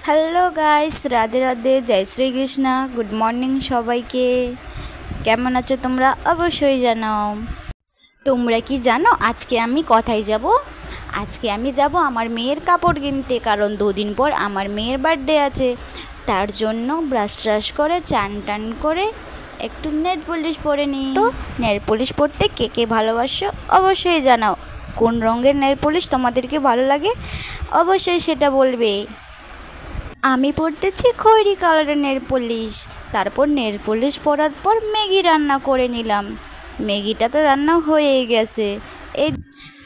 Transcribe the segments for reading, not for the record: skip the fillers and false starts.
Hello guys, Radhe Radhe, জয় Shrikrishna. Good morning সবাইকে। কেমন আছো তোমরা? অবশ্যই জানাও। তোমরা কি জানো আজকে আমি কোথায় যাব? আজকে আমি যাব আমার মেয়ের কাপড় কিনতে, কারণ দুদিন পর আমার মেয়ের বার্থডে আছে। তার জন্য ব্রাশ ট্রাশ করে চান টান করে একটু নেল পলিশ পরে নিই। তো নেল পলিশ পরতে কে কে ভালোবাসো অবশ্যই জানাও। কোন রঙের নেল পলিশ তোমাদেরকে ভালো লাগে অবশ্যই সেটা বলবে। আমি পরতেছি খয়েরি কালারের নেল পলিশ। তারপর নেল পলিশ পরার পর ম্যাগি রান্না করে নিলাম। ম্যাগিটা তো রান্না হয়ে গেছে। এই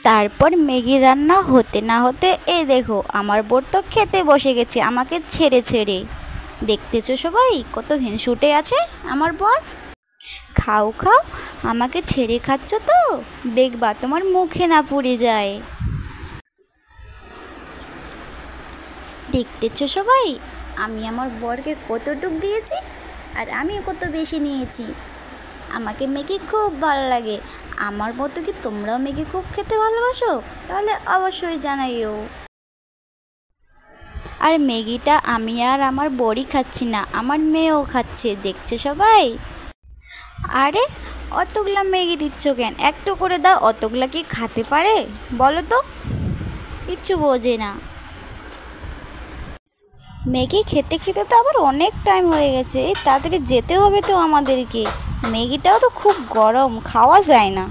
তারপর ম্যাগি রান্না হতে না হতে এই দেখো আমার বর তো খেতে বসে গেছে আমাকে ছেড়ে ছেড়ে। দেখতেছো সবাই কত হিংসুটে আছে আমার বর। খাও খাও, আমাকে ছেড়ে খাচ্ছ তো, দেখবা তোমার মুখে না পুড়ে যায়। দেখতেছো সবাই আমি আমার বরকে কতটুক দিয়েছি, আর আমি কত বেশি নিয়েছি। আমাকে ম্যাগি খুব ভালো লাগে। আমার মতো কি তোমরাও ম্যাগি খুব খেতে ভালোবাসো? তাহলে অবশ্যই জানাইও। আর ম্যাগিটা আমি আর আমার বরই খাচ্ছি না, আমার মেয়েও খাচ্ছে, দেখছো সবাই। আরে অতগুলা ম্যাগি দিচ্ছ কেন? একটু করে দাও, অতগুলা কি খেতে পারে বলো তো? কিচ্ছু বোঝে না। ম্যাগি খেতে খেতে তো আবার অনেক টাইম হয়ে গেছে, তাড়াতাড়ি যেতে হবে তো আমাদেরকে। ম্যাগিটাও তো খুব গরম, খাওয়া যায় না।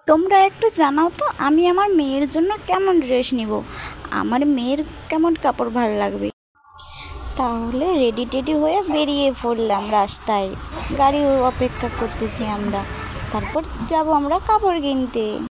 তোমরা একটু জানাও তো আমি আমার মেয়ের জন্য কেমন ড্রেস নিব, আমার মেয়ের কেমন কাপড় ভালো লাগবে। তাহলে রেডি টেডি হয়ে বেরিয়ে পড়লাম রাস্তায়। গাড়ি অপেক্ষা করতেছি আমরা, তারপর যাব আমরা কাপড় কিনতে।